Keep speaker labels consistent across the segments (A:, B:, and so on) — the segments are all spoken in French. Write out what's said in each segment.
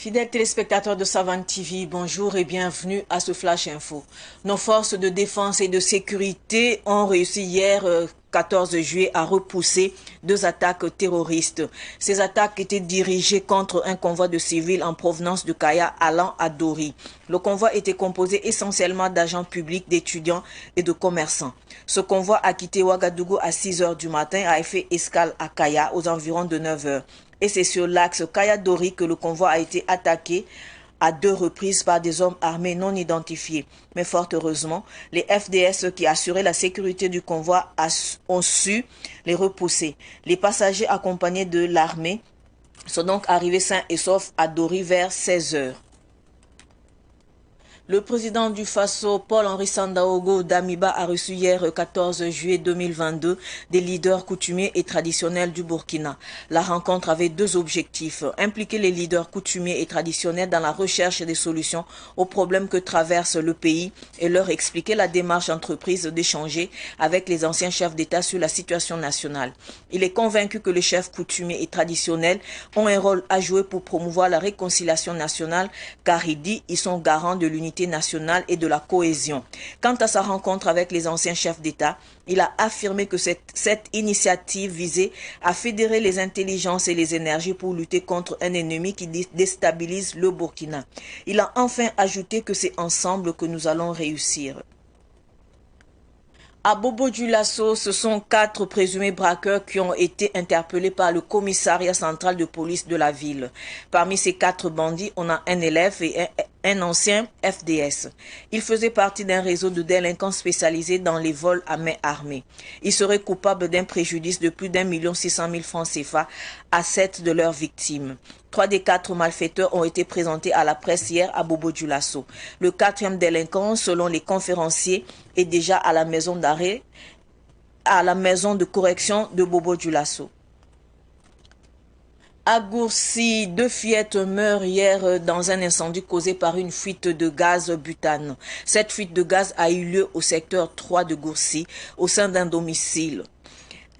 A: Fidèles téléspectateurs de Savane TV, bonjour et bienvenue à ce Flash Info. Nos forces de défense et de sécurité ont réussi hier 14 juillet à repousser deux attaques terroristes. Ces attaques étaient dirigées contre un convoi de civils en provenance de Kaya allant à Dori. Le convoi était composé essentiellement d'agents publics, d'étudiants et de commerçants. Ce convoi a quitté Ouagadougou à 6 h du matin, a fait escale à Kaya aux environs de 9 h. Et c'est sur l'axe Kaya-Dori que le convoi a été attaqué à 2 reprises par des hommes armés non identifiés. Mais fort heureusement, les FDS qui assuraient la sécurité du convoi ont su les repousser. Les passagers accompagnés de l'armée sont donc arrivés sains et saufs à Dori vers 16 h. Le président du Faso, Paul-Henri Sandaogo Damiba, a reçu hier 14 juillet 2022 des leaders coutumiers et traditionnels du Burkina. La rencontre avait deux objectifs: impliquer les leaders coutumiers et traditionnels dans la recherche des solutions aux problèmes que traverse le pays et leur expliquer la démarche entreprise d'échanger avec les anciens chefs d'État sur la situation nationale. Il est convaincu que les chefs coutumiers et traditionnels ont un rôle à jouer pour promouvoir la réconciliation nationale, car il dit ils sont garants de l'unité nationale et de la cohésion. Quant à sa rencontre avec les anciens chefs d'État, il a affirmé que cette initiative visait à fédérer les intelligences et les énergies pour lutter contre un ennemi qui déstabilise le Burkina. Il a enfin ajouté que c'est ensemble que nous allons réussir. À Bobo-Dioulasso, ce sont 4 présumés braqueurs qui ont été interpellés par le commissariat central de police de la ville. Parmi ces 4 bandits, on a un élève et un ancien FDS. Il faisait partie d'un réseau de délinquants spécialisés dans les vols à main armée. Ils seraient coupables d'un préjudice de plus d'1,6 million francs CFA à 7 de leurs victimes. 3 des 4 malfaiteurs ont été présentés à la presse hier à Bobo-Dioulasso. Le 4e délinquant, selon les conférenciers, est déjà à la maison d'arrêt, à la maison de correction de Bobo-Dioulasso. À Gourcy, 2 fillettes meurent hier dans un incendie causé par une fuite de gaz butane. Cette fuite de gaz a eu lieu au secteur 3 de Gourcy, au sein d'un domicile.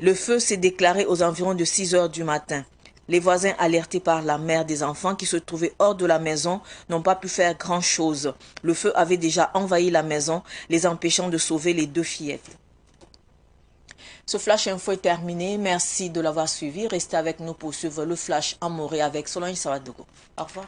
A: Le feu s'est déclaré aux environs de 6 h du matin. Les voisins, alertés par la mère des enfants qui se trouvaient hors de la maison, n'ont pas pu faire grand-chose. Le feu avait déjà envahi la maison, les empêchant de sauver les 2 fillettes. Ce Flash Info est terminé. Merci de l'avoir suivi. Restez avec nous pour suivre le Flash en Morée avec Solange Savadogo. Au revoir.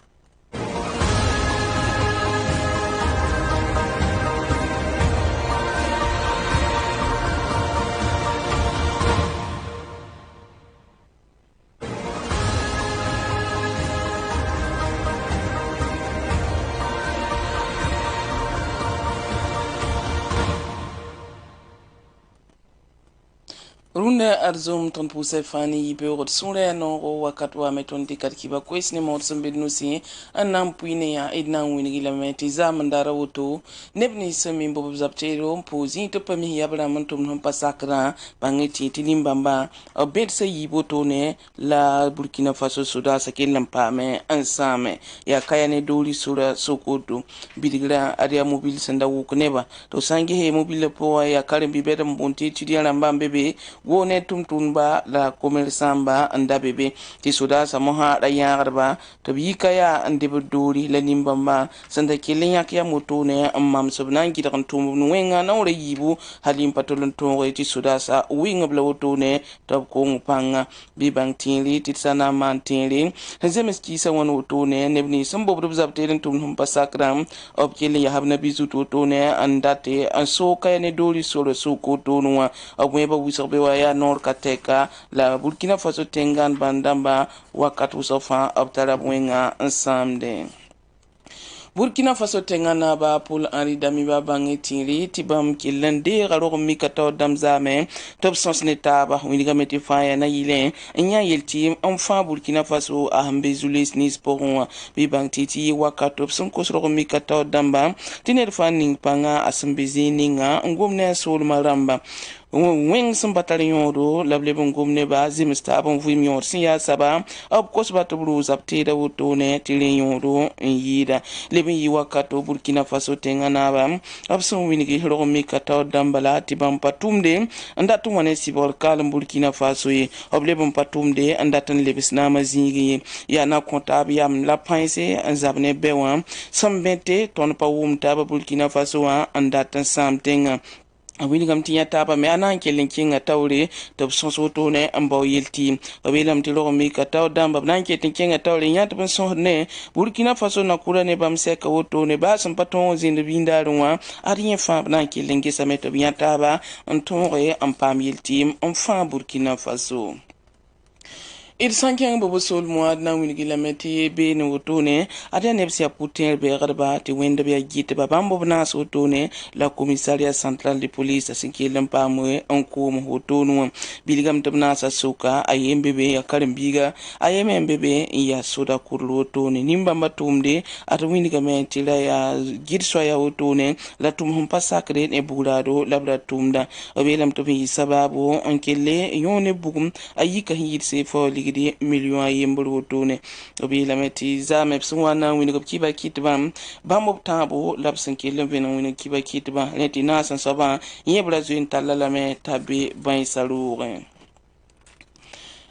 B: Runda arzum ton puse fani yibe rot sule no wakat wa meton dikat kiba kwes ne mot sambed no si anam puine ya edna wini la meti zam ndara woto nebni sami bob zaptero pozi to pami yabra mantum no pasakra bangeti tilimbamba obet se yiboto ne la Burkina Faso suda sakin lampame ansame ya kaya ne doli sura sokoto bidigra aria mobil sanda wukneba to sangi he mobil po ya karimbi bedam bonti tidiala mbambe wone tumtumba la commerçamba anda bebe ti suda samoha da yarba to bi kaya ande bedori la nimbamba sanda kelin yakya motone amam subnan gidan tum wenga na ore yibu halim patolon to ti suda sa winga bla wotone to ko panga bi bang tinli ti sana man tinli zemeski sa won wotone nebni sambo bdu zabtelen tum pasakram ob kelin ya habna bizu wotone andate an so kaya ne dori solo so ko tonwa abweba wisobe ya nor kateka la Burkina Faso tengan bandamba wakatu sofa abtala mwenga ensemble. Burkina Faso tengana ba Paul Henri Damiba bangi tiri tibam kilende garo mikata damzame top sens neta ba winiga meti faya na yile nya yelti enfa Burkina Faso a hambezulis nis poron bi bang titi wakato son kosro mikata damba tiner fanning panga asambezi ninga ngomne sol maramba weng sẽn bata d yõodo la b leb n gom nebã zems taab n vɩɩm yõod sẽn yaa saba b kosba tɩ b roosa b teeda wotone tɩ rẽ yõodo n yɩɩda leb n yɩ wakato burkina faso tẽngã naaba b sẽn wilgi rog n mika taood dãmba la tɩ bãmb pa tʋmde n dat n wa ne sɩbgr kaalem burkina faso ye b leb n pa tʋmde n dat n lebs naamã zĩig ye yaa na kõ taab yam la pãense n zab ne bɛ wã sẽn bẽte tõnd pa wʋm taaba burkina faso wã n dat n sãam tẽngã a wilgame tɩ yã taaba me a na n kell n kẽnga taoore tɩ b sõs wotone n bao yel tɩ b yeelame tɩ rog n mika taood dãmba b na n ket n kẽnga taoore yã tɩ b n sõsd ne burkina faso na kʋra ne bãmb sɛka wotone baa sẽn pa tõog n zĩnd b yĩndaarẽ wã ad yẽ fãa b na n kell n gesame tɩ b yã taaba n tõoge n paam yel tɩɩm n fãa burkina faso d sãn kẽng b sol moad na n wilgi lame tɩ beene wotone ad yaa neb sẽn yaa pʋ-tẽer bɛɛgdba tɩ wẽnd b yaa gɩtba bãmb b naas wotone la commissariat central de police sẽn kell n paam n koom wotone wã bilgame tɩ b naasa soka a yen be be yaa karen-biiga a ye me n be be n yaa soda kʋrl wotone nin-bãmba tʋʋmde ad wilgame tɩ ra yaa gɩd soa yaa wotone la tʋm sẽn pa sakre ne bugraado la b ra tʋʋmda b yeelame tɩ b n yɩ sabaabo n kelle yõ ne bugum a yika sẽn yɩɩd fao ligdi million a yembr wotone b yeelame tɩ zaame b sẽn wa n na n wĩneg b kiba kɩtbã bãmb b tãabo la b sẽn kell n vẽn n wĩneg kiba kɩtbã rẽ tɩ naas n soabã yẽ b ra zoe n talla lame t'a be bãensa roogẽ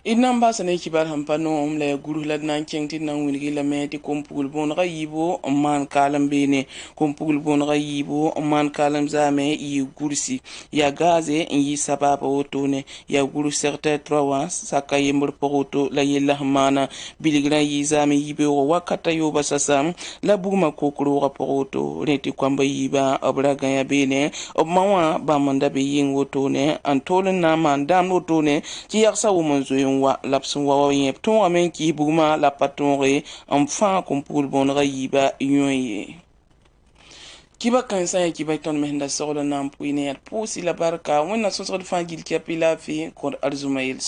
B: d na n baasa ne kibar sẽn pa noom la ya gurs la d na n kẽng tɩ d na n wilgi lame tɩ kom-pugl bõonegã yiibo n maan kaalem beene kom-pugl bõonegã yiibo n maan kaalem zaame yɩ gursi yaa gaaze n yɩ sabaaba wotone yaa gurs secteur 3 wã saka yembr pʋg woto la yella sẽn maana bilgrã yɩ zaame yibeoogo wakata yooba sasa la bugmã kok-roogã pʋg woto rẽ tɩ koamba yiibã b ra gãya beene b ma wã bãmb n da be yɩng wotone n tool n na n maan dãamd wotone tɩ yagsa wʋm n zoe n wa la b sẽn wa wa yẽ b tõogame n kɩɩs bugmã la pa tõoge n fãa kom-pugl bõonegã yiiba yõ ye kiba kan sã n yaa kiba tõnd me sẽn da segl n na n pʋɩ ne yaa d pʋʋsy la barka wẽnna sõsgd fãa gil kɛpɩ laafɩ kõd arzuma yel